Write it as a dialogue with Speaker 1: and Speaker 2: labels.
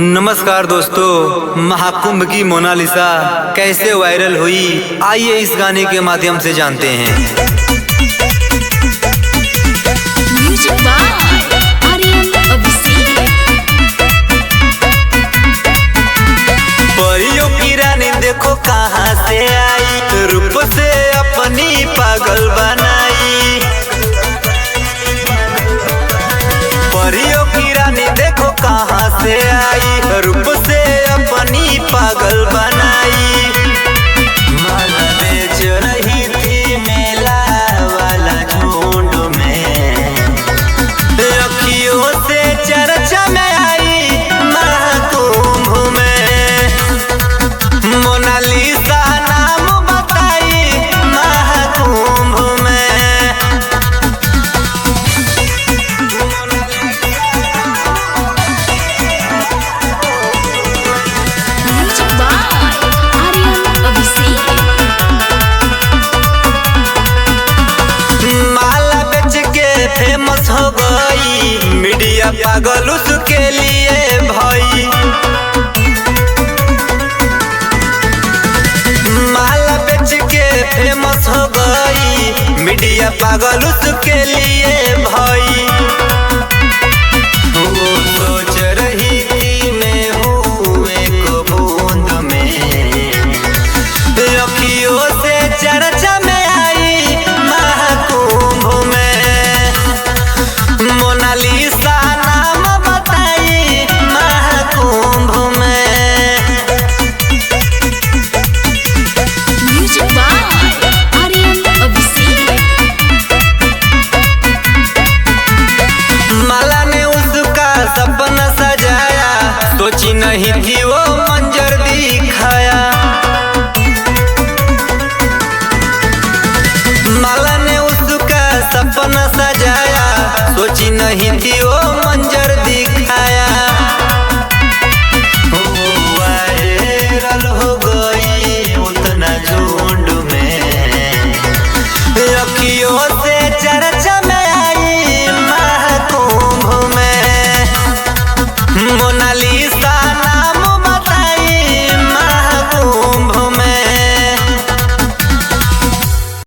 Speaker 1: नमस्कार दोस्तों, महाकुंभ की मोनालिसा कैसे वायरल हुई, आइए इस गाने के माध्यम से जानते हैं। परियों की रानी देखो कहाँ से आई, रूप से अपनी पागल बनाई। परियों की रानी देखो कहाँ से आई, रूप से अपनी पागल बनाई। माला बेच रही थी मेला वाला झुंड में, अखियों से चर्चा में आई महाकुंभ में। मोनालिसा नाम बताई महाकुंभ में। फेमस हो गई, मीडिया पागल उसके लिए भाई। माला बेच के फेमस हो गई, मीडिया पागल उसके लिए भाई। वो सोच रही थी मैं हूँ एक बूंद में, अखियों से चर्चा में आई महाकुंभ में। मोनालिसा नाम बताई महाकुंभ में। माला ने उसका सपना सजाया, सोची नहीं थी वो मंजर दिखाया। माला ने उसका सपना सजाया, सोची नहीं थी वो